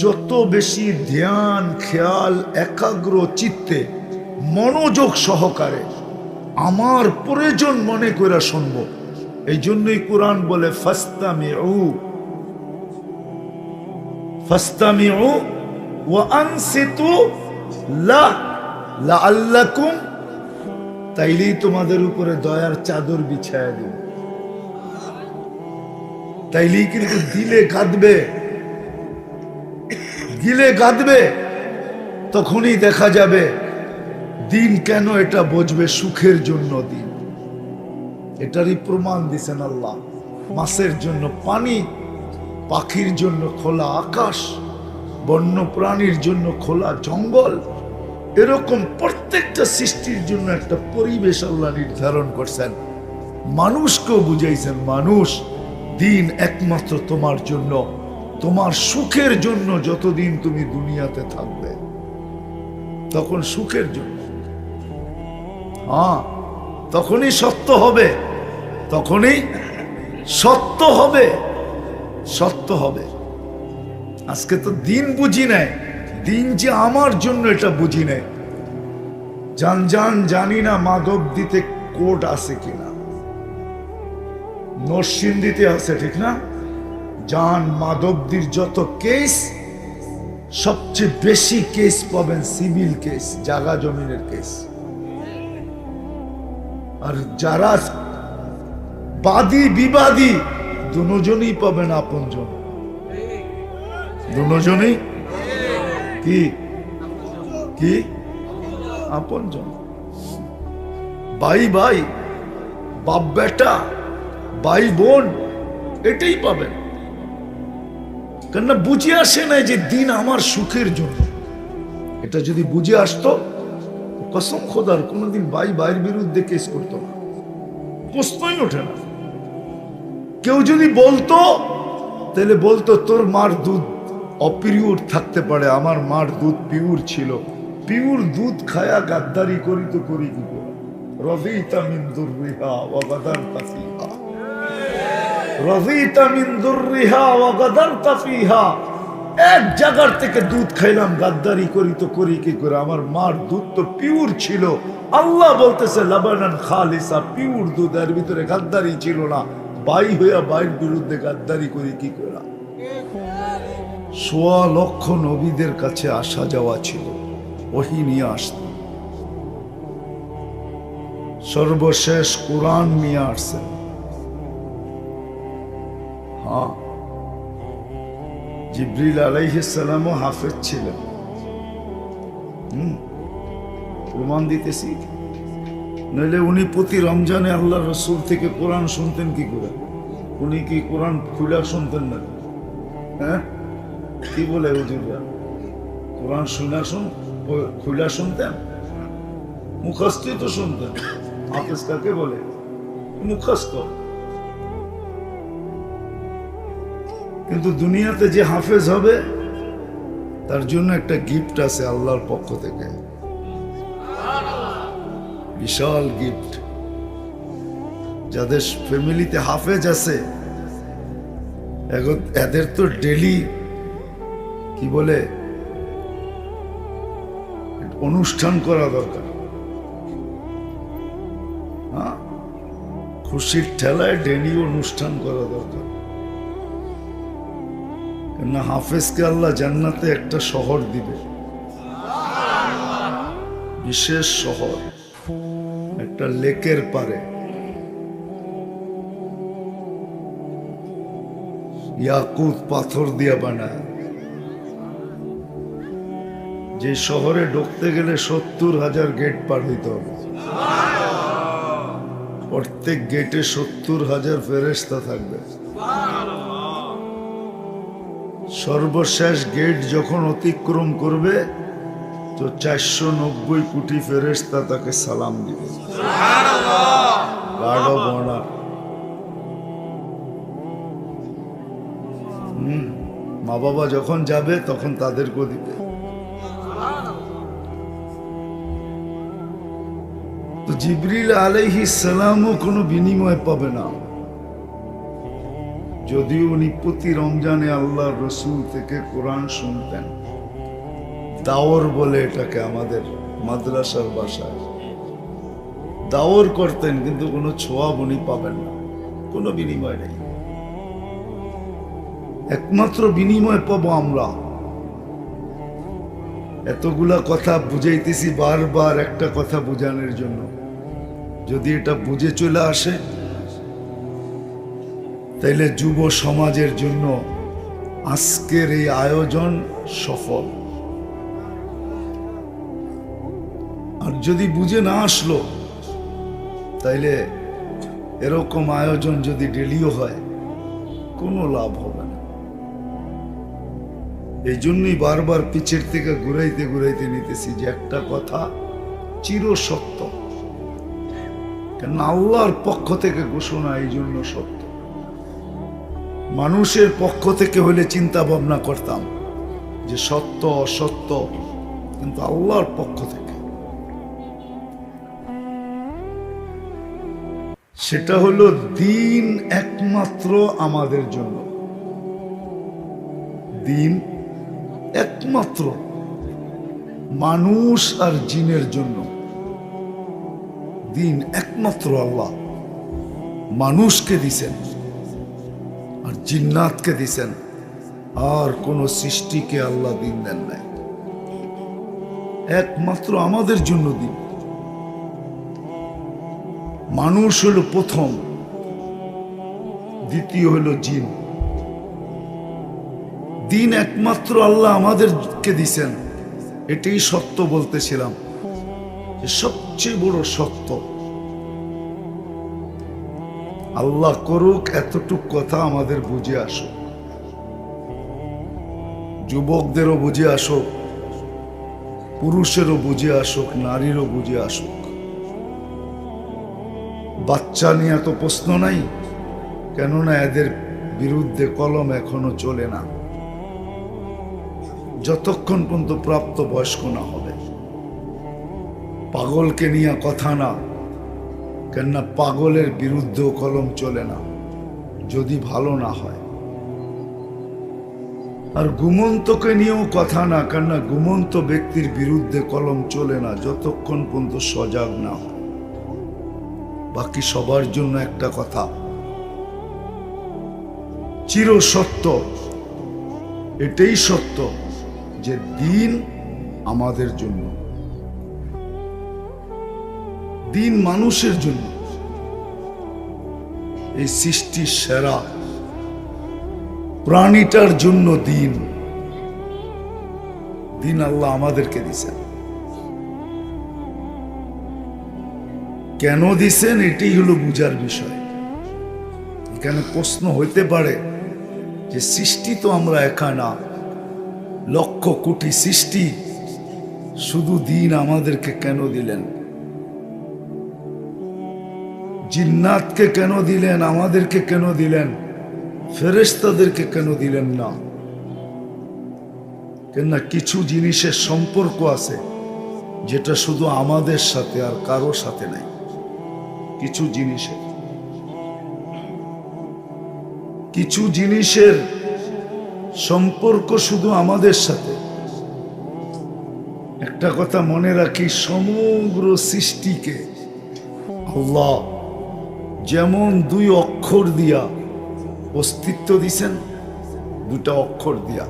যত বেশি ধ্যান খেয়াল একাগ্র চিত্তে মনোযোগ সহকারে আমার প্রয়োজন মনে করে শুনব। এই জন্যই কোরআন বলে ফাস্তামিউ ওয়া আনসিতু লাআল্লাকুম, তাইলেই তোমাদের উপরে দয়ার চাদর বিছায়া দেব। তাইলেই কিন্তু দিলে গাঁদবে, তখনই দেখা যাবে দিন কেন এটা বুঝবে, সুখের জন্য দিন। এটারই প্রমাণ দিছেন আল্লাহ। মাছের জন্য পানি, পাখির জন্য খোলা আকাশ, বন্য প্রাণীর জন্য খোলা জঙ্গল, এরকম প্রত্যেকটা সৃষ্টির জন্য একটা পরিবেশ আল্লাহ নির্ধারণ করছেন। মানুষকেও বুঝাইছেন, মানুষ দিন একমাত্র তোমার জন্য, তোমার সুখের জন্য। যতদিন তুমি দুনিয়াতে থাকবে তখন সুখের জন্য। তখনই সত্য হবে, সত্য হবে। আজকে তো দিন বুঝি নাই, দিন যে আমার জন্য এটা বুঝি নাই। জানি না মাধব দিতে কোর্ট আছে কিনা, নরসিংদীতে আছে, ঠিক না? মাধবদীর যত কেস, সবচেয়ে বেশি কেস পাবেন সিভিল কেস, জায়গা জমিনের কেস। আর যারা বাদী বিবাদী দুজনই পাবেন আপনজন, দুজনই কি আপনজন। ভাই বাপ বেটা, ভাই বোন, এটাই পাবেন। কেননা বুঝে আসে নাই যে দিন আমার সুখের জন্য। এটা যদি বুঝে আসতো, কসম খোদার কোনোদিন ভাইয়ের বিরুদ্ধে কেস করতো না, প্রশ্নই ওঠে না। কেউ যদি বলতো, তাহলে বলতো তোর মার দুধ অপিউর থাকতে পারে, আমার মার দুধ পিউর ছিল। পিউর দুধ খায়া গাদ্দারি করি তো করি কি করে? রাযীতা মিন দুররিহা ওয়া গাদারতা ফিহা, রাযীতা মিন দুররিহা ওয়া গাদারতা ফিহা। এক জায়গার থেকে দুধ খাইলাম, গাদ্দারি করি তো করি কি করে? আমার মার দুধ তো পিউর ছিল। আল্লাহ বলতেছে লাবানান খালিসা, পিউর দুধ, এর ভিতরে গাদ্দারি ছিল না। ভাই হইয়া ভাইয়ের বিরুদ্ধে গাদ্দারি করি কি করে? ১৬ লক্ষ নবীদের কাছে আসা যাওয়া ছিল, ওহী নিয়ে আসত। সর্বশেষ কোরআন নিয়ে আসছেন। জিবরিল আলাইহিস সালামও হাফেজ ছিলেন। প্রমাণ দিতেছি। নইলে উনি প্রতি রমজানে আল্লাহ রসুল থেকে কোরআন শুনতেন কি করে? উনি কি কোরআন খুলা শুনতেন না? হ্যাঁ, কি বলে হুজুররা? কোরআন খুলা শুনতেন? মুখস্থই তো শুনতেন। হাফেজ কাকে বলে? মুখস্থ। কিন্তু দুনিয়াতে যে হাফেজ হবে তার জন্য একটা গিফট আছে আল্লাহর পক্ষ থেকে, বিশাল গিফট। যাদের ফ্যামিলিতে হাফেজ আছে এদের তো ডেলি কি বলে অনুষ্ঠান করা দরকার। খুশির ঠেলায় ডেলি অনুষ্ঠান করা দরকার। কেননা হাফেজকে আল্লাহ জান্নাতে একটা শহর দিবে, বিশেষ শহর, একটা লেকের পারে। ইয়াকুত পাথর দিয়া বানায়। যে শহরে ঢুকতে গেলে ৭০,০০০ গেট পার হইতে হবে। প্রত্যেক গেটে ৭০,০০০ ফেরেশতা থাকবে। সর্বশেষ গেট যখন অতিক্রম করবে তো ৪৯০ কোটি ফেরেশতা তাকে সালাম দিবে। Guard of honour. মা বাবা যখন যাবে তখন তাদেরকেও দিবে। তো জিবরিল আলাইহিস সালামও কোনো বিনিময় পাবে না। যদিও উনি প্রতি রমজানে আল্লাহর রসুল থেকে কোরআন শুনতেন, দাওর বলে এটাকে আমাদের মাদ্রাসার ভাষায়, দাওর করতেন, কিন্তু কোনো ছোঁয়াব উনি পাবেন না, কোনো বিনিময় নেই। একমাত্র বিনিময় পাবো আমরা। এতগুলা কথা বুঝাইতেছি বারবার একটা কথা বুঝানোর জন্য, যদি এটা বুঝে চলে আসে তাইলে যুব সমাজের জন্য আজকের এই আয়োজন সফল। আর যদি বুঝে না আসলো তাইলে এরকম আয়োজন যদি ডেলিও হয় কোনো লাভ হবে না। এই জন্যই বারবার পিছের থেকে ঘুরাইতে ঘুরাইতে নিতেছি যে একটা কথা চির সত্য, কেন আল্লাহর পক্ষ থেকে ঘোষণা, এই জন্য সত্য। মানুষের পক্ষ থেকে হলে চিন্তা ভাবনা করতাম যে সত্য অসত্য, কিন্তু আল্লাহর পক্ষ থেকে সেটা হলো দিন একমাত্র আমাদের জন্য। দিন একমাত্র মানুষ আর জিনের জন্য। দিন একমাত্র আল্লাহ মানুষকে দিছেন আর জিন্নাতকে দিছেন, আর কোন সৃষ্টিকে আল্লাহ দিন দেন নাই। একমাত্র আমাদের জন্য দিন। মানুষ হলো প্রথম, দ্বিতীয় হলো জিন। দিন একমাত্র আল্লাহ আমাদেরকে দিছেন, এটাই সত্য বলতেছিলাম, সবচেয়ে বড় সত্য। আল্লাহ করুক এতটুক কথা আমাদের বুঝে আসুক, যুবকদেরও বুঝে আসুক, পুরুষেরও বুঝে আসুক, নারীরও বুঝে আসুক। বাচ্চা নিয়ে তো প্রশ্ন নাই, কেননা এদের বিরুদ্ধে কলম এখনো চলে না যতক্ষণ পর্যন্ত প্রাপ্ত বয়স্ক না হবে। পাগলকে নিয়ে কথা না, কেননা পাগলের বিরুদ্ধেও কলম চলে না যদি ভালো না হয়। আর ঘুমন্তকে নিয়েও কথা না, কেননা ঘুমন্ত ব্যক্তির বিরুদ্ধে কলম চলে না যতক্ষণ পর্যন্ত সজাগ না হয়। বাকি সবার জন্য একটা কথা চির সত্য, এটাই সত্য যে দিন আমাদের জন্য, দিন মানুষের জন্য। এই সৃষ্টির সেরা প্রাণীটার জন্য দিন, দিন আল্লাহ আমাদেরকে দিছেন। কেন দিছেন এটাই হলো বুঝার বিষয়। এখানে প্রশ্ন হইতে পারে যে সৃষ্টি তো আমরা একা না, লক্ষ কোটি সৃষ্টি, শুধু দিন আমাদেরকে কেন দিলেন? জিন্নাতকে কেন দিলেন? আমাদেরকে কেন দিলেন? ফেরেশতাদেরকে কেন দিলেন না? কেননা কিছু জিনিসের সম্পর্ক আছে যেটা শুধু আমাদের সাথে আর কারো সাথে নাই। কিছু জিনিসের সম্পর্ক শুধু আমাদের সাথে। একটা কথা মনে রাখি, সমগ্র সৃষ্টিকে আল্লাহ যেমন দুই অক্ষর দিয়া অস্তিত্ব দিছেন, দুটা অক্ষর দিয়া,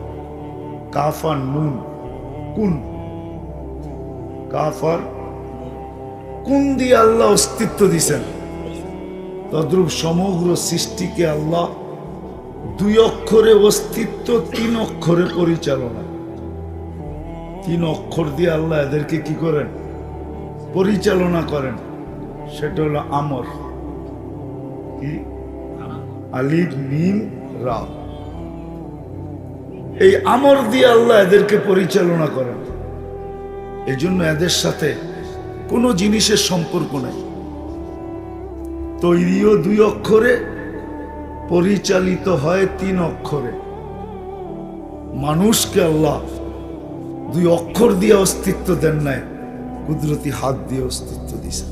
কাফ আর নুন, কুন, কাফ আর কুন দিয়ে আল্লাহ অস্তিত্ব দিছেন, তদ্রূপ সমগ্র সৃষ্টিকে আল্লাহ দুই অক্ষরে অস্তিত্ব, তিন অক্ষরে পরিচালনা। তিন অক্ষর দিয়ে আল্লাহ এদেরকে কি করেন? পরিচালনা করেন। সেটা হলো আমর, কি আলিফ মিম রা। এই আমর দিয়ে আল্লাহ এদেরকে পরিচালনা করেন। এই জন্য এদের সাথে কোনো জিনিসের সম্পর্ক নাই। তৈরিও দুই অক্ষরে, পরিচালিত হয় তিন অক্ষরে। মানুষকে আল্লাহ দুই অক্ষর দিয়ে অস্তিত্ব দেন নাই, কুদরতি হাত দিয়ে অস্তিত্ব দিয়েছেন।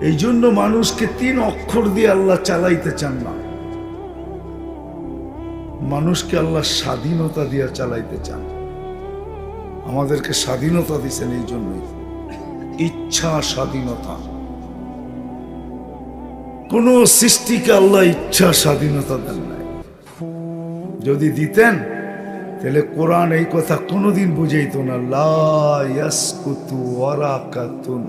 এই জন্য মানুষকে 3 অক্ষর দিয়ে আল্লাহ চালাইতে চান না, মানুষকে আল্লাহ স্বাধীনতা দিয়ে চালাইতে চান। আমাদেরকে স্বাধীনতা দিচ্ছেন এই জন্যই, ইচ্ছা স্বাধীনতা। কোন সৃষ্টিকে আল্লাহ ইচ্ছা স্বাধীনতা দেন নাই। যদি দিতেন তাহলে কোরআন এই কথা কোনোদিন বুঝাইতো না, লা ইয়াসকুতু ওয়ারাকাতুন,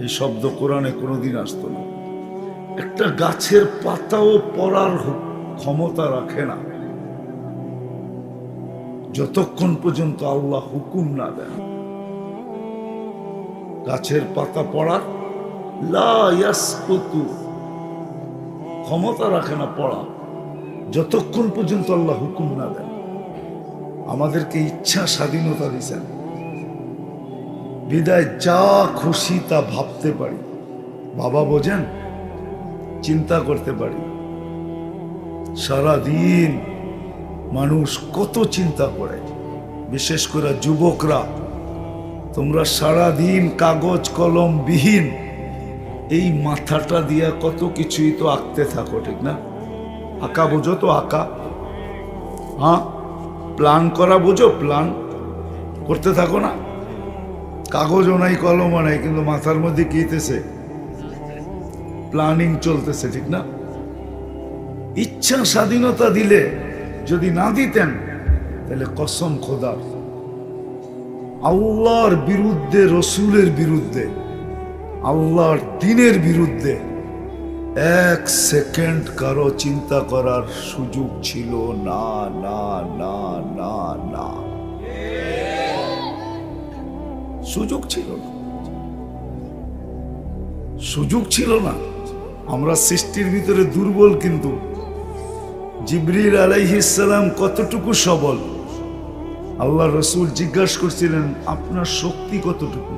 এই শব্দ কোরআনে কোনোদিন আসতো না। একটা গাছের পাতাও পড়ার ক্ষমতা রাখে না যতক্ষণ পর্যন্ত আল্লাহ হুকুম না দেন। গাছের পাতা পড়ার লা ইয়াসকুতু ক্ষমতা রাখে না পড়া যতক্ষণ পর্যন্ত আল্লাহ হুকুম না দেন। আমাদেরকে ইচ্ছা স্বাধীনতা দিয়েছেন, বিদায় যা খুশি তা ভাবতে পারি। বাবা বোঝেন, চিন্তা করতে পারি। সারাদিন মানুষ কত চিন্তা করে, বিশেষ করে যুবকরা। তোমরা সারাদিন কাগজ কলম বিহীন এই মাথাটা দিয়া কত কিছুই তো আঁকতে থাকো, ঠিক না? আঁকা বোঝো তো? আঁকা, হ্যাঁ, প্ল্যান করা বোঝো? প্ল্যান করতে থাকো না? কাগজও নাই কলমও নাই, কিন্তু মাথার মধ্যে কিতেছে, প্ল্যানিং চলতেছে, ঠিক না? ইচ্ছা স্বাধীনতা দিলে, যদি না দিতেন তাহলে কসম খোদার, আল্লাহর বিরুদ্ধে, রসুলের বিরুদ্ধে, আল্লাহর দ্বীনের বিরুদ্ধে 1 সেকেন্ড কারো চিন্তা করার সুযোগ ছিল না, না, না, না, না, সুযোগ ছিল না, সুযোগ ছিল না। আমরা সৃষ্টির ভিতরে দুর্বল, কিন্তু জিবরিল আলাইহিস সালাম কতটুকু সবল। আল্লাহ রসুল জিজ্ঞাসা করছিলেন, আপনার শক্তি কতটুকু?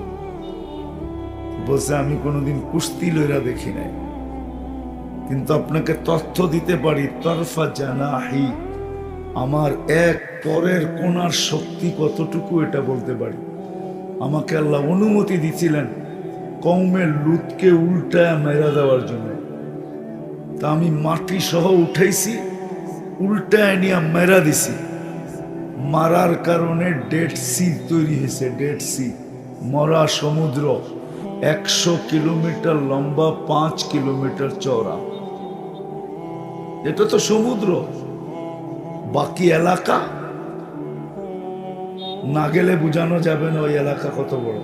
বলছে, আমি কোনোদিন কুস্তি লইরা দেখি নাই, কিন্তু আপনাকে তথ্য দিতে পারি, তরফা জানাহি, আমার এক পরের কোনার শক্তি কতটুকু এটা বলতে পারি। আমাকে আল্লাহ অনুমতি দিছিলেন কওমের লুতকে উল্টায় মেরা দেওয়ার জন্য। তা আমি মাটি সহ উঠাইছি, উল্টায় নিয়ে মেরা দিছি। মারার কারণে ডেড সি তৈরি হয়েছে, ডেড সি, মরা সমুদ্র, 100 কিলোমিটার লম্বা, 5 কিলোমিটার চওড়া। এটা তো সমুদ্র। বাকি এলাকা না গেলে বোঝানো যাবে না ওই এলাকা কত বড়।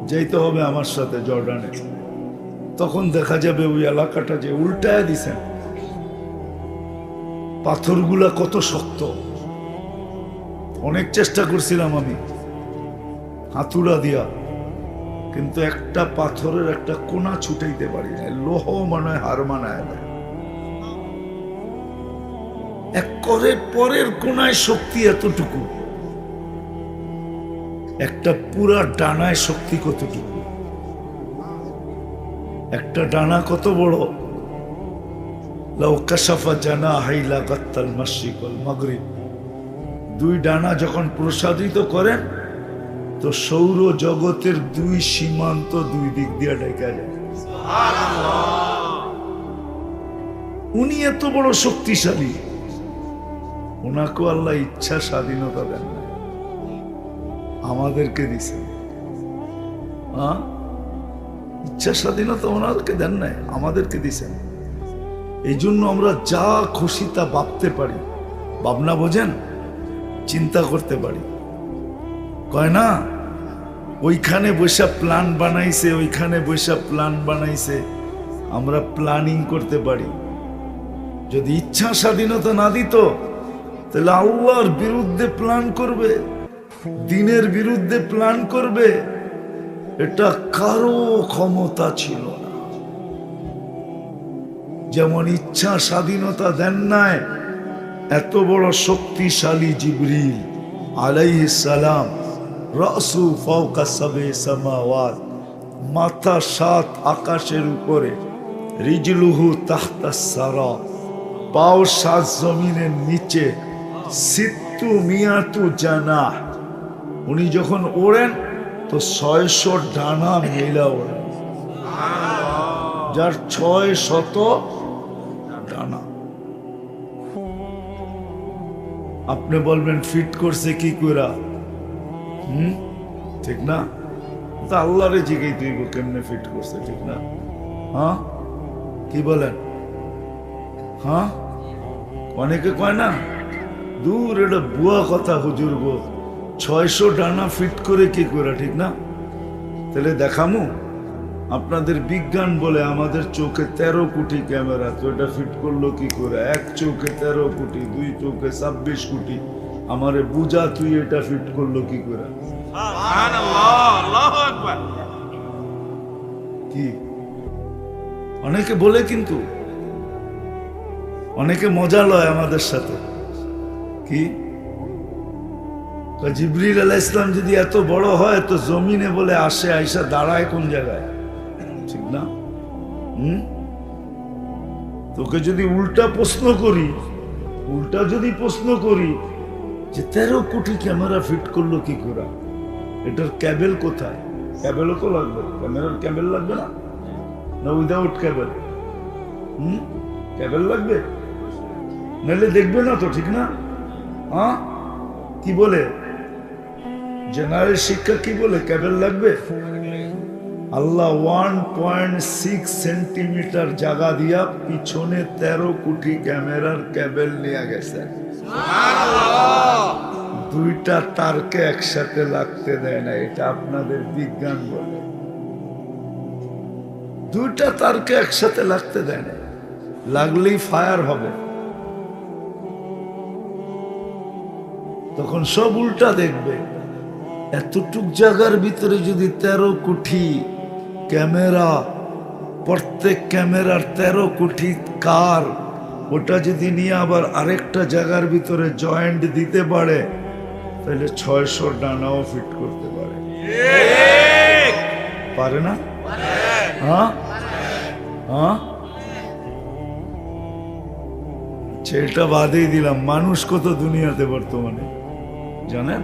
যেতে হবে আমার সাথে জর্ডানে, তখন দেখা যাবে ওই এলাকাটা যে উল্টায় দিছেন। পাথরগুলা কত শক্ত। অনেক চেষ্টা করছিলাম আমি হাতুড়া দিয়া, কিন্তু একটা পাথরের একটা কোনা ছুটাইতে পারি না। লোহ মনে হয় হার মানায় দেয়। এক করে পরের কোনায় শক্তি এতটুকু, একটা পুরা ডানায় শক্তি কতটুকু? একটা ডানা কত বড়? লাউ কাশাফা জানাহি লাগাত্তাল মাশরিক ওয়াল মাগরিব। 2 ডানা যখন প্রসারিত করেন তো সৌর জগতের 2 সীমান্ত 2 দিক দিয়ে ঢেকে যায়। উনি এত বড় শক্তিশালী, ওনাকে আল্লাহ ইচ্ছা স্বাধীনতা দেন না, আমাদেরকে দিছেন। ইচ্ছা স্বাধীনতা ওনাদেরকে দেন নাই, আমাদেরকে দিছেন। এই জন্য আমরা যা খুশি তা ভাবতে পারি। ভাবনা বোঝেন? চিন্তা করতে পারি। কয় না, ওইখানে বসে প্ল্যান বানাইছে, ওইখানে বসে প্ল্যান বানাইছে। আমরা প্ল্যানিং করতে পারি। যদি ইচ্ছা স্বাধীনতা না দিত তাহলে আল্লাহর বিরুদ্ধে প্ল্যান করবে, দ্বীনের বিরুদ্ধে প্ল্যান করবে, এটা কারো ক্ষমতা ছিল না। যেমন ইচ্ছা স্বাধীনতা দেন নাই এত বড় শক্তিশালী জিবরিল আলাইহিস সালাম, রাসু ফাওকা সাবে সামাওয়াত, মাথা 7 আকাশের উপরে, রিজলুহু তাহতাস সারা, পাও 7 জমিনের নিচে, সিত্তু মিয়াতু জানাহ। উনি যখন ওড়েন তো 600 ডানা মেলা ওড়েন। যার 600 ডানা। আপনি বলবেন ফিট করছে কি কইরা? ঠিক না? তা আল্লাহরে জিজ্ঞেস দিব কেমনে ফিট করছে, ঠিক না? হ্যাঁ, কি বলেন? হ্যাঁ, অনেকে কয় না, দূর এটা বুয়া কথা হুজুর গো, 600 ডানা ফিট করে কি করে, ঠিক না? তাহলে দেখামু আপনাদের বিজ্ঞান বলে আমাদের চোখে 13 কোটি ক্যামেরা, তো এটা ফিট করলো কি করে? এক চোখে 13 কোটি, দুই চোখে 26 কোটি, আমারে বুঝা তুই এটা ফিট করলো কি করে? কি অনেকে বলে, কিন্তু অনেকে মজা লয় আমাদের সাথে। কি জিবরিল আলাইহিস সালাম যদি এত বড় হয় তো জমিনে বলে আসে, আইসা দাঁড়ায় কোন জায়গায়, ঠিক না? তোকে যদি উল্টা প্রশ্ন করি, উল্টা যদি প্রশ্ন করি যে 13 কোটি ক্যামেরা ফিট করলো কি করে, এটার ক্যাবেল কোথায়? ক্যাবেলও তো লাগবে, ক্যামেরার ক্যাবেল লাগবে না? না উইদাউট ক্যাবেল? ক্যাবেল লাগবে, নাহলে দেখবে না তো, ঠিক না? হ্যাঁ, কি বলে জেনারেল শিক্ষা, কি বলে ক্যাবেল লাগবে? আল্লাহ 1.6 সেন্টিমিটার জায়গা দিয়া পিছনে 13 কোটি ক্যামেরার ক্যাবেল নিয়ে গেছে। দুইটা তারকে একসাথে লাগতে দেয় না, এটা আপনাদের বিজ্ঞান বলে। দুইটা তারকে একসাথে লাগতে দেয় না, লাগলেই ফায়ার হবে। তখন সব উল্টা দেখবে। এতটুক জায়গার ভিতরে যদি 13 কোটি ক্যামেরা, প্রত্যেক ক্যামেরার 13 কোটি কার, ওটা যদি নিয়ে আবার আরেকটা জায়গার ভিতরে জয়েন্ট দিতে পারে, তাহলে 600 ডানাও ফিট করতে পারে। পারে না? হ্যাঁ হ্যাঁ, সেটা বাদেই দিলাম। মানুষ কত দুনিয়াতে বর্তমানে জানেন?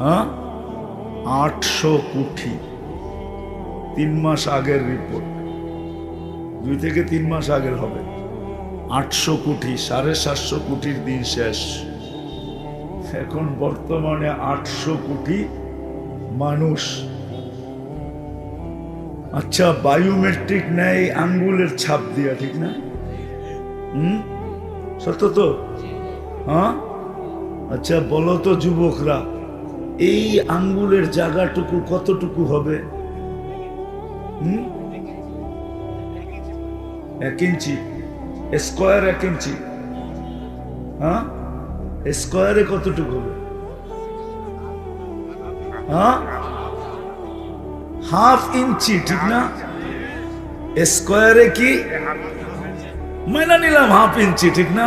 হ্যাঁ, 800 কোটি। 3 মাস আগের রিপোর্ট, 2 থেকে 3 মাস আগের হবে। 800 কোটি, 750 কোটির দিন শেষ। এখন বর্তমানে 800 কোটি মানুষ। আচ্ছা, বায়োমেট্রিক নেয় আঙ্গুলের ছাপ দিয়া, ঠিক না? সত্য তো? হ্যাঁ, আচ্ছা বলো তো যুবকরা, এই আঙ্গুলের জায়গাটুকু কতটুকু হবে? 1 ইঞ্চি স্কোয়ার, 1 ইঞ্চি। হ্যাঁ, স্কোয়ারে কতটুকু হবে? হ্যাঁ, হাফ ইঞ্চি, ঠিক না? স্কোয়ারে কি মাইনা নিলাম হাফ ইঞ্চি, ঠিক না?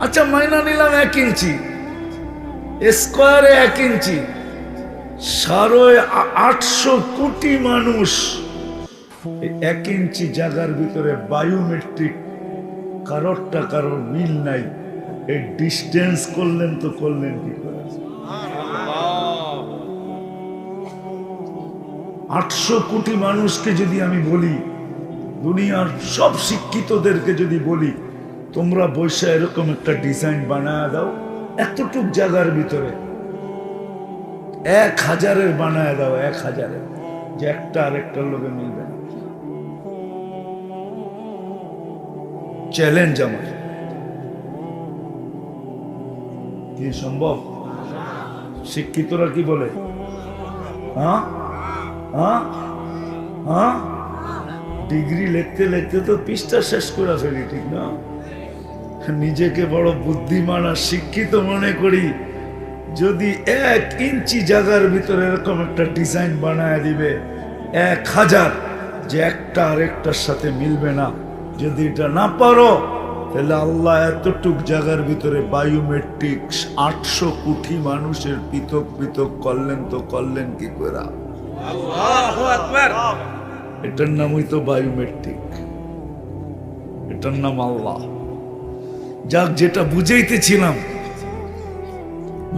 আচ্ছা মাইনা নিলাম 1 ইঞ্চি, স্কোয়ারে 1 ইঞ্চি। 850 কোটি মানুষ, 1 ইঞ্চি জায়গার ভিতরে বায়োমেট্রিক, কারোরটা কারোর মিল নাই। এই ডিস্টেন্স করলেন তো করলেন কি করে? 800 কোটি মানুষকে যদি আমি বলি, দুনিয়ার সব শিক্ষিতদেরকে যদি বলি, তোমরা বৈশা এরকম একটা ডিজাইন বানায় দাও, এতটুক জায়গার ভিতরে 1000-এর বানায় দাও, 1000-এর, যে একটা আরেকটার লোকে মিলবে না। চ্যালেঞ্জ আমার, কি সম্ভব? শিক্ষিতরা কি বলে? হ্যাঁ হ্যাঁ হ্যাঁ, ডিগ্রি লিখতে লিখতে তো পৃষ্ঠা শেষ করে ফেলি, ঠিক না? নিজেকে বড় বুদ্ধিমান আর শিক্ষিত মনে করি। যদি 1 ইঞ্চি জায়গার ভিতরে এরকম একটা ডিজাইন বানায় দিবে 1000, যে একটা আরেকটার সাথে মিলবে না, যদি এটা না পারো, তাহলে আল্লাহ এতটুক জায়গার ভিতরে বায়োমেট্রিক 800 কোটি মানুষের পৃথক পৃথক করলেন তো করলেন কি করে? আল্লাহু আকবার। এটার নামই তো বায়োমেট্রিক, এটার নাম আল্লাহ। যাক, যেটা বুঝাইতেছিলাম,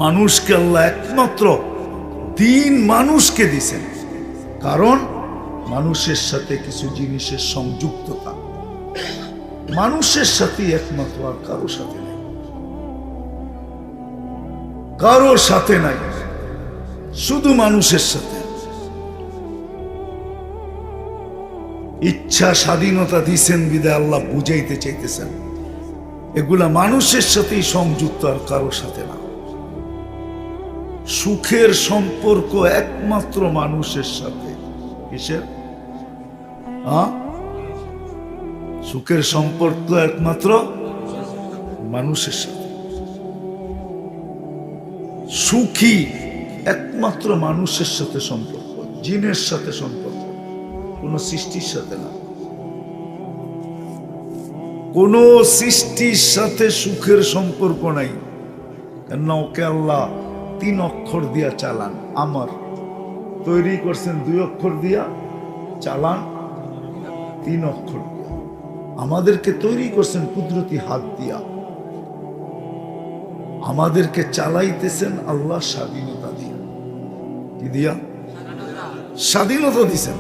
মানুষকে আল্লাহ একমাত্র দিন মানুষকে দিছেন, কারণ মানুষের সাথে কিছু জিনিসের সংযুক্ততা, মানুষের সাথে একমাত্র, আর কারো সাথে নাই, কারো সাথে নাই, শুধু মানুষের সাথে। ইচ্ছা স্বাধীনতা দিছেন বিদায় আল্লাহ বুঝাইতে চাইতেছেন এগুলা মানুষের সাথেই সংযুক্ত, আর কারো সাথে না। সুখের সম্পর্ক একমাত্র মানুষের সাথে। কিসের? সুখের সম্পর্ক একমাত্র মানুষের সাথে। সুখী একমাত্র মানুষের সাথে সম্পর্ক, জিনের সাথে সম্পর্ক, কোন সৃষ্টির সাথে না। কোন সৃষ্টির সাথে সুখের সম্পর্ক নাই। কেন? ওকে আল্লাহ 3 অক্ষর দিয়া চালান। আমার তৈরি করছেন 2 অক্ষর দিয়া, চালান 3 অক্ষর দিয়া। আমাদেরকে তৈরি করছেন কুদরতি হাত দিয়া, আমাদেরকে চালাইতেছেন আল্লাহ স্বাধীনতা দিয়া। কি দিয়া? স্বাধীনতা দিছেন,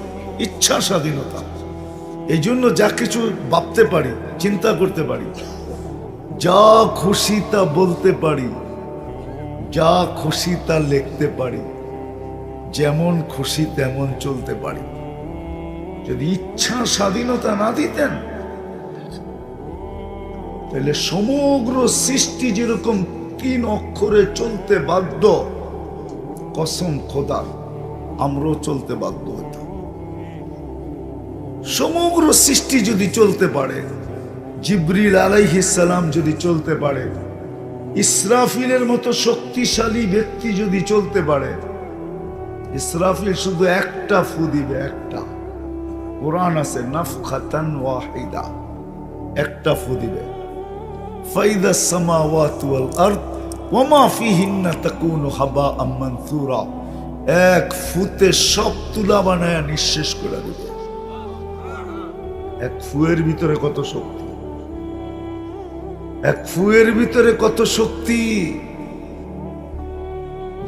ইচ্ছা স্বাধীনতা। এই জন্য যা কিছু ভাবতে পারি, চিন্তা করতে পারি, যা খুশি তা বলতে পারি, যা খুশি তা লিখতে পারি, যেমন খুশি তেমন চলতে পারি। যদি ইচ্ছা স্বাধীনতা না দিতেন তাহলে সমগ্র সৃষ্টি যেরকম 3 অক্ষরে চলতে বাধ্য, কসম খোদার আমরাও চলতে বাধ্য হতাম। সমগ্র সৃষ্টি যদি চলতে পারে, জিবরিল আলাইহিস সালাম যদি চলতে পারে, ইসরাফিলের মতো শক্তিশালী ব্যক্তি যদি চলতে পারে, ইসরাফিল শুধু একটা ফু দিবে, একটা। কোরআন আছে নাফখাতান ওয়াহিদা, একটা ফু দিবে। ফাইদাস সামাওয়াতু ওয়াল আরদ ওয়ামা ফিহিন্না তাকুনু হাবাআম মানসুরা। এক ফুতে সব তুলা বানায়া নিঃশেষ করে দিবে। এক ফুয়ের ভিতরে কত শক্তি, এক ফুয়ের ভিতরে কত শক্তি।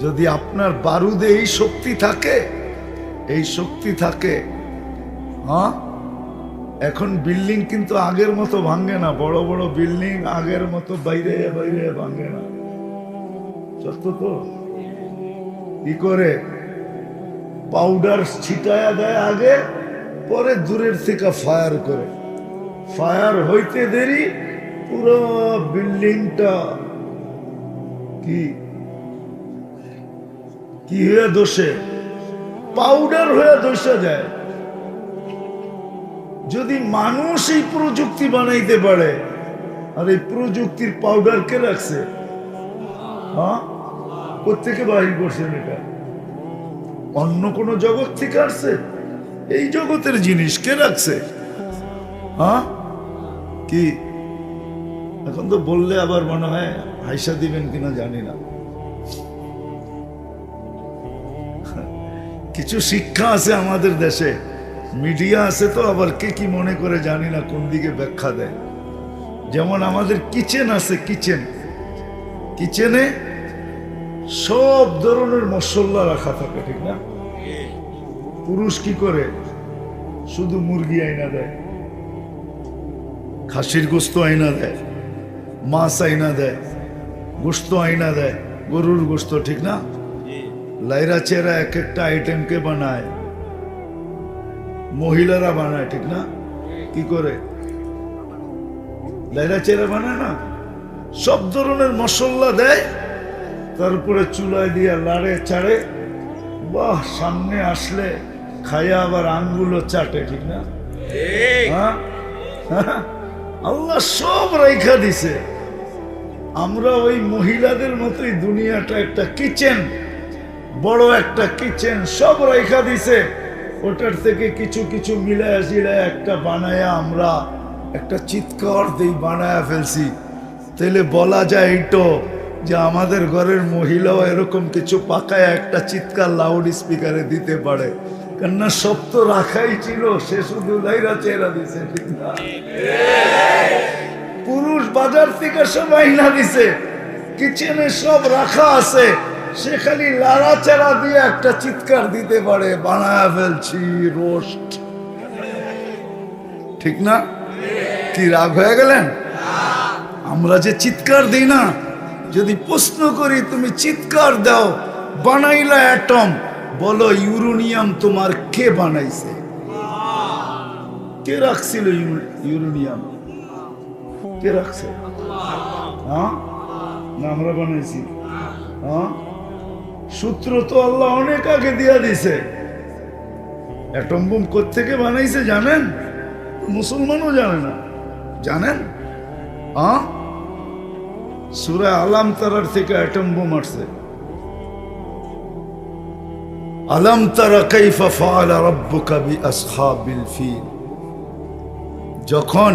যদি আপনার বারুদে এই শক্তি থাকে, এই শক্তি থাকে, এখন বিল্ডিং কিন্তু আগের মতো ভাঙে না। বড় বড় বিল্ডিং আগের মতো বাইরে বাইরে ভাঙে না। সত্য তো? কি করে? পাউডার ছিটায়া দেয় আগে, পরে দূরের থেকে ফায়ার করে। ফায়ার হইতে দেরি, পুরো বিল্ডিংটা কি কি হয়ে দোষে? পাউডার হয়ে দোষা যায়। যদি মানুষ এই প্রযুক্তি বানাইতে পারে, আর এই প্রযুক্তির পাউডার কে রাখছে? কোত্থেকে বাহির করছেন? এটা অন্য কোন জগৎ থেকে আসছে? এই জগতের জিনিস কে রাখছে? কি এখন তো বললে আবার মনে হয় হাইসা দিবেন কিনা জানি না। কিছু শিক্ষা আছে আমাদের দেশে, মিডিয়া আছে, তো আবার কে কি মনে করে জানি না, কোন দিকে ব্যাখ্যা দেয়। যেমন আমাদের কিচেন আছে, কিচেন, কিচেনে সব ধরনের মশলা রাখা থাকে, ঠিক না? পুরুষ কি করে? শুধু মুরগি আইনা দেয়, খাসির গোস্ত আইনা দেয়, মাছ আইনা দেয়, গোস্ত আইনা দেয়, গরুর গোস্ত, ঠিক না? লাইরা চেরা এক একটা আইটেমকে বানায়, মহিলারা বানায়, ঠিক না? কি করে? লাইরা চেরা বানায় না, সব ধরনের মশলা দেয়, তারপরে চুলায় দিয়া লাড়ে চাড়ে, বাহ, সামনে আসলে খায়া আবার আঙ্গুলো চাটে, ঠিক না? আল্লাহ সব রাইখা দিছে। আমরা ওই মহিলাদের মতোই দুনিয়াটা একটা কিচেন, বড় একটা কিচেন, সব রাইখা দিছে। ওটার থেকে কিছু কিছু মিলায়া জিলায়া একটা বানায়া আমরা একটা চিৎকার দিই, বানায়া ফেলছি। তাহলে বলা যায় এইটো যে আমাদের ঘরের মহিলাও এরকম কিছু পাকায় একটা চিৎকার লাউড স্পিকারে দিতে পারে। কেননা সব তো রাখাই ছিল, সে শুধু লাইরা চেহারা দিছে, ঠিক না? পুরুষ বাজার থেকে সব আইনা দিছে, কিচেনে সব রাখা আছে, সে খালি লাড়াচাড়া দিয়ে একটা চিৎকার দিতে পারে, বানায় ফেলছি রোস্ট। ঠিক না? কি রাগ হয়ে গেলেন? আমরা যে চিৎকার দিই না, যদি প্রশ্ন করি তুমি চিৎকার দাও, বানাইলা অ্যাটম, বলো ইউরেনিয়াম তোমার কে বানাইছে? কে রাখছিল ইউরেনিয়াম? কে রাখছে? হ্যাঁ, না আমরা বানাইছি? হ্যাঁ, সূত্র তো আল্লাহ অনেক আগে দিয়া দিছে। অ্যাটম বোম কোত্থেকে বানাইছে জানেন? মুসলমানও জানে না। জানেন? হ্যাঁ, সূরা আলাম তারার থেকে অ্যাটম বোম আসছে। আলাম তারা কাইফা ফাআলা রাব্বুকা বিআসহাবিল ফিল। যখন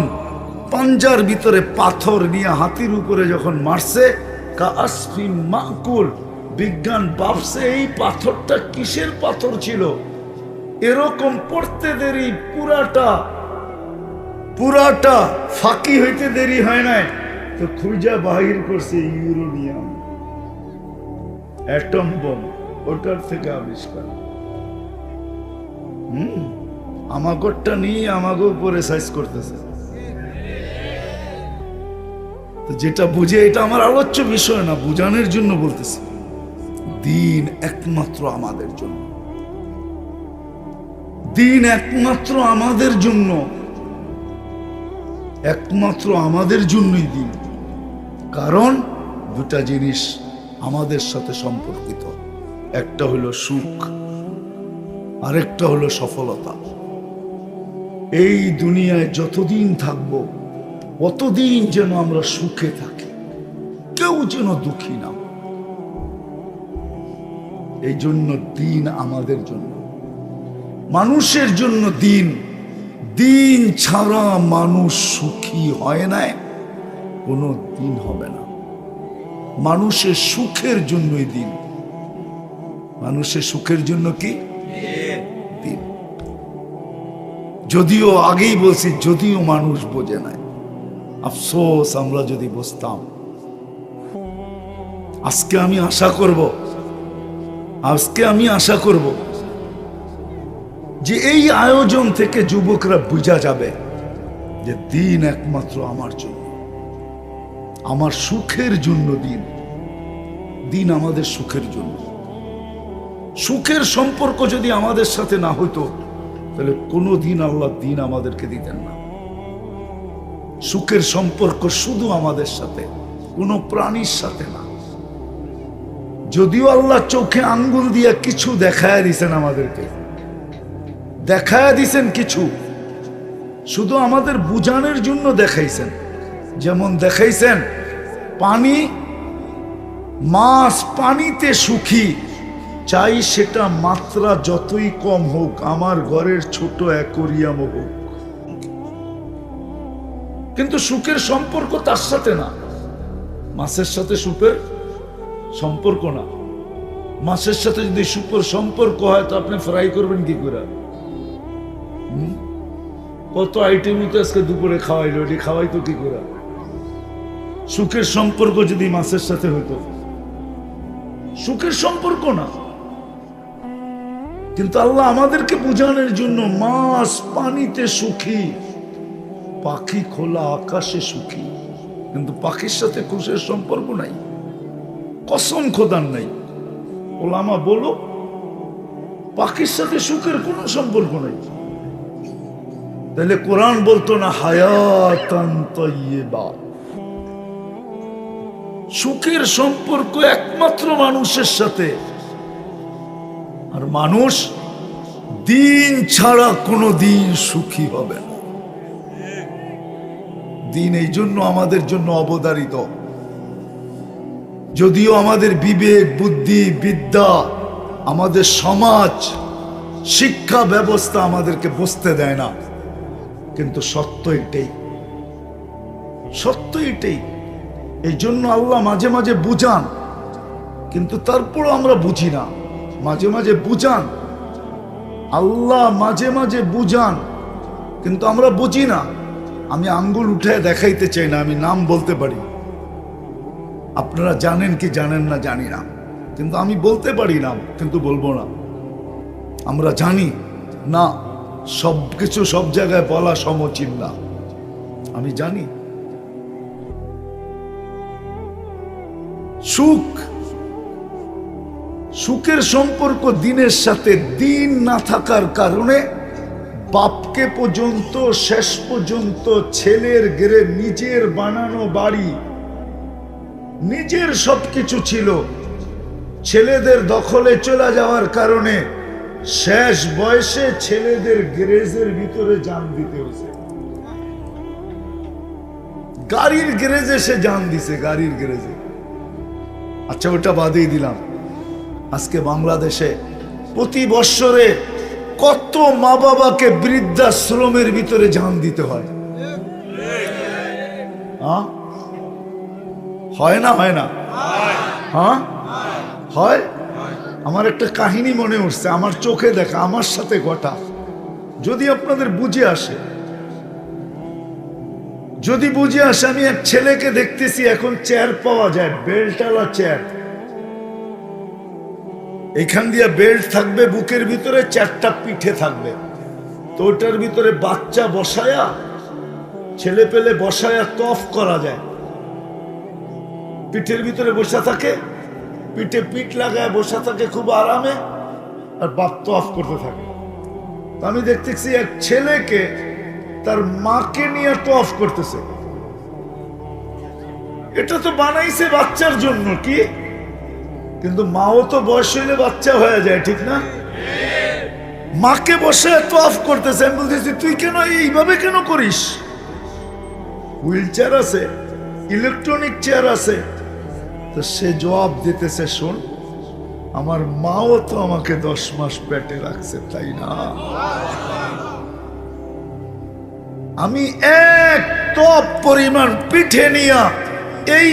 পাঞ্জার ভিতরে পাথর নিয়ে হাতির উপরে যখন মারছে, কাআসফিন মাকুল, বিজ্ঞান ভাবছে এই পাথরটা কিসের পাথর ছিল। এরকম পড়তে দেরি, পুরাটা ফাঁকি হইতে দেরি হয় নাই তো খুঁজা বাহির করছে ইউরেনিয়াম, অ্যাটম বোম, ওটার থেকে আবিষ্কার। আমাগরটা নিয়ে আমাকে উপরে সাইজ করতেছে। তো যেটা বুঝে, এটা আমার আলোচ্য বিষয় না, বুঝানোর জন্য বলতেছি। দিন একমাত্র আমাদের জন্য, দিন একমাত্র আমাদের জন্য, একমাত্র আমাদের জন্যই দিন। কারণ দুটা জিনিস আমাদের সাথে সম্পর্কিত, একটা হলো সুখ, আরেকটা হলো সফলতা। এই দুনিয়ায় যতদিন থাকব অতদিন যেন আমরা সুখে থাকি, কেউ যেন দুঃখী না। এই জন্য দিন আমাদের জন্য, মানুষের জন্য দিন। দিন ছাড়া মানুষ সুখী হয় না, কোনো দিন হবে না। মানুষের সুখের জন্যই দিন। মানুষের সুখের জন্য কি দিন? যদিও আগেই বলছি, যদিও মানুষ বোঝে না। আফসোস, আমরা যদি বুঝতাম। আজকে আমি আশা করব যে এই আয়োজন থেকে যুবকরা বুঝা যাবে যে দিন একমাত্র আমার জন্য, আমার সুখের জন্য দিন। দিন আমাদের সুখের জন্য। সুখের সম্পর্ক যদি আমাদের সাথে না হতো তাহলে কোনো দিন আল্লাহ দিন আমাদেরকে দিতেন না। সুখের সম্পর্ক শুধু আমাদের সাথে, কোনো প্রাণীর সাথে না। যদিও আল্লাহ চোখে আঙ্গুল দিয়ে কিছু দেখায় দিছেন, আমাদেরকে দেখায় দিছেন কিছু, শুধু আমাদের বুঝানোর জন্য দেখাইছেন। যেমন দেখাইছেন পানি, মাছ পানিতে সুখী, চাই সেটা মাত্রা যতই কম হোক, আমার ঘরের ছোট অ্যাকোরিয়াম হোক, কিন্তু সুখের সম্পর্ক তার সাথে না। মাছের সাথে সুখের সম্পর্ক না। মাছের সাথে যদি সুখের সম্পর্ক হয় তো আপনি ফ্রাই করবেন কি করে? কত আইটেমই তো আজকে দুপুরে খাওয়াইলো, এটি খাওয়াইতো কি করে? সুখের সম্পর্ক যদি মাছের সাথে হইতো, সুখের সম্পর্ক না। কিন্তু আল্লাহ আমাদেরকে বোঝানোর জন্য মাছ পানিতে সুখী, পাখি খোলা আকাশে সুখী, কিন্তু পাখির সাথে খুশের সম্পর্ক নাই, কসম খোদার নাই। ওলামা বলো, পাখির সাথে সুখের কোনো সম্পর্ক নাই। তাহলে কোরআন বলতো না হায়াতান তাইয়্যিবা? সুখের সম্পর্ক একমাত্র মানুষের সাথে, আর মানুষ দিন ছাড়া কোনো দিন সুখী হবে না। দিন এই জন্য আমাদের জন্য অবধারিত। যদিও আমাদের বিবেক, বুদ্ধি, বিদ্যা, আমাদের সমাজ, শিক্ষা ব্যবস্থা আমাদেরকে বুঝতে দেয় না, কিন্তু সত্য এটাই, সত্য এটাই। এই জন্য আল্লাহ মাঝে মাঝে বুঝান, কিন্তু তারপরও আমরা বুঝি না। মাঝে মাঝে বুঝান আল্লাহ, মাঝে মাঝে বুঝান, কিন্তু আমরা বুঝি না। আমি আঙ্গুল উঠে দেখাইতে চাই না, আমি নাম বলতে পারি, আপনারা জানেন কি জানেন না জানি না। কিন্তু আমি বলতে পারি না, কিন্তু বলবো না। আমরা জানি না সব কিছু সব জায়গায় বলা সমীচীন না, আমি জানি। সুখের সম্পর্ক দিনের সাথে, দিন না থাকার কারণে বাপকে পর্যন্ত শেষ পর্যন্ত ছেলের গেরে নিজের বানানো বাড়ি, নিজের সবকিছু ছিল, ছেলেদের দখলে চলে যাওয়ার কারণে শেষ বয়সে ছেলেদের গ্যারেজের ভিতরে জান দিতে হয়েছে। গাড়ির গ্যারেজে সে জান দিছে, গাড়ির গ্যারেজে। আচ্ছা, ওটা বাদেই দিলাম। আজকে বাংলাদেশে প্রতি বৎসরে কত মা বাবাকে বৃদ্ধাশ্রমের ভিতরে জান দিতে হয়? হয় না? হয় না? হ্যাঁ হয়। আমার একটা কাহিনী মনে উঠছে, আমার চোখে দেখা, আমার সাথে ঘটা। যদি আপনাদের বুঝে আসে, যদি বুঝে আসে। আমি এক ছেলেকে দেখতেছি, এখন চেয়ার পাওয়া যায়, বেল্টওয়ালা চেয়ার। এখান দিয়ে বেল্ট থাকবে বুকের ভিতরে, চারটা পিঠে থাকবে, তো ওটার ভিতরে বাচ্চা বসায়া, ছেলে পেলে বসায়া তফ করা যায়। পিঠের ভিতরে বসা থাকে, পিঠে পিঠ লাগায় বসা থাকে খুব আরামে, আর বাপ তফ করতে থাকে। আমি দেখতেছি এক ছেলেকে তার মাকে নিয়ে তফ করতেছে। এটা তো বানাইছে বাচ্চার জন্য, কি? কিন্তু মাও তো বয়স হইলে বাচ্চা হয়ে যায়, ঠিক না? মাকে বসে তফ করতেছে। আমি বলতেছি, তুই কেন এইভাবে কেন করিস? হুইল চেয়ার আছে, ইলেকট্রনিক চেয়ার আছে। তো সে জবাব দিতেছে, শোন, আমার মাও তো আমাকে 10 মাস পেটে রাখছে, তাই না? আমি এক তপ পরিমাণ পিঠে নিয়া এই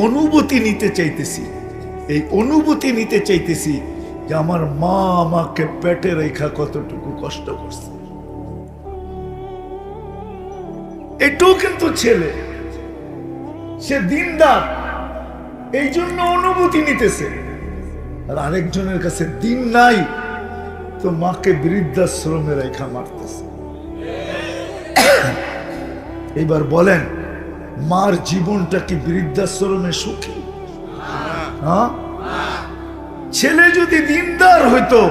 অনুভূতি নিতে চাইতেছি, এই অনুভূতি নিতে চাইতেছি যে আমার মা আমাকে পেটে রেখা কতটুকু কষ্ট করছে। এটাও কিন্তু ছেলে, সে দিনদার, এই জন্য অনুভূতি নিতেছে। আর আরেকজনের কাছে দিন নাই, তো মাকে বৃদ্ধাশ্রমে রেখা মারতেছে। এবার বলেন, মার জীবনটা কি বৃদ্ধাশ্রমে সুখী? হ্যাঁ? ছেলে যদি দিনদার হইতো,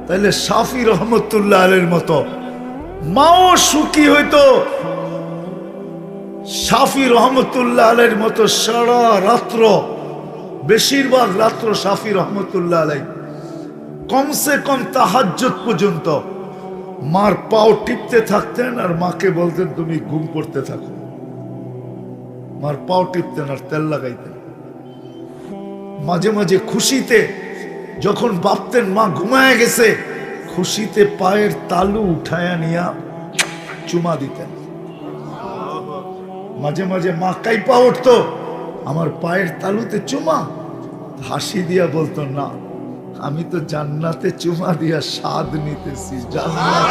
তাহলে শাফি রহমতুল্লাহ আলাইহির মতো মাও সুখী হইতো। শাফি রহমতুল্লাহ আলাইহির মতো সারা রাত্র, বেশিরভাগ রাত্র শাফি রহমতুল্লাহ আলাইহি কমসে কম তাহাজ্জুদ পর্যন্ত মার পাও টিপতে থাকতেন, আর মাকে বলতেন তুমি ঘুম করতে থাকো। মার পাও টিপতেন আর তেল লাগাইতেন। মাঝে মাঝে খুশিতে যখন ভাবতেন মা ঘুমায় গেছে, খুশিতে পায়ের তালু উঠায়া নিয়া চুমা দিতেন। মাঝে মাঝে মা কাইপা উঠতো, আমার পায়ের তালুতে চুমা, হাসি দিয়া বলতো, না, আমি তো জান্নাতে চুমা দিয়া স্বাদ নিতেছি। জান্নাত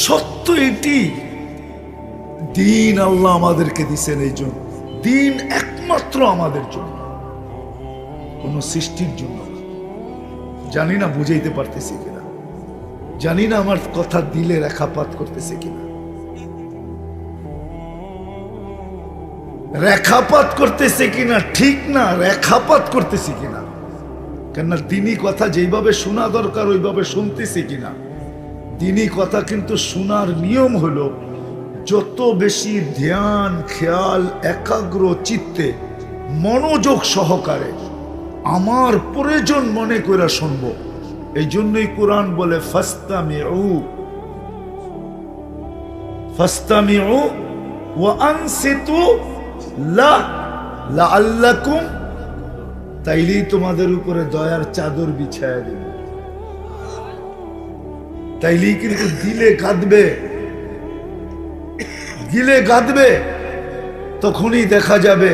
সত্য এটি। দিন আল্লাহ আমাদেরকে দিছেন এই জন্য। দিন একমাত্র আমাদের জন্য, কোন সৃষ্টির জন্য। জানি না বুঝাইতে পারতেছি কিনা, জানি না আমার কথা দিলে রেখাপাত করতেছে কিনা। রেখাপাত করতেছে কিনা ঠিক না, রেখাপাত করতেছি কিনা। কেননা দিনী কথা যেইভাবে শোনা দরকার ওইভাবে শুনতেছি কিনা। দিনী কথা কিন্তু শোনার নিয়ম হলো, যত বেশি ধ্যান খেয়াল একাগ্র চিত্তে মনোযোগ সহকারে আমার প্রয়োজন মনে করে শুনবো। এই জন্যই কোরআন বলে ফাস্তামিউ ওয়া আনসিতু লাআল্লাকুম, তাইলেই তোমাদের উপরে দয়ার চাদর বিছায়া দিবে। তাইলেই কিন্তু দিলে কাঁদবে, তখনই দেখা যাবে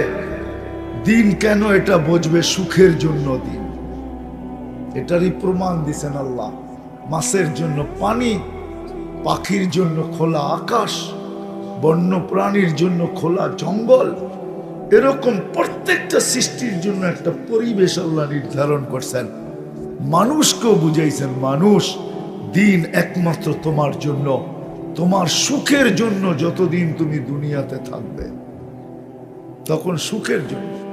দিন কেন এটা বুঝবে সুখের জন্য দিন। এটারই প্রমাণ দিছেন আল্লাহ। মাছের জন্য পানি, পাখির জন্য খোলা আকাশ, বন্য প্রাণীর জন্য খোলা জঙ্গল, এরকম প্রত্যেকটা সৃষ্টির জন্য একটা পরিবেশ আল্লাহ নির্ধারণ করছেন। মানুষকেও বুঝাইছেন, মানুষ দিন একমাত্র তোমার জন্য, তোমার সুখের জন্য। যতদিন তুমি দুনিয়াতে থাকবে তখন সুখের জন্য।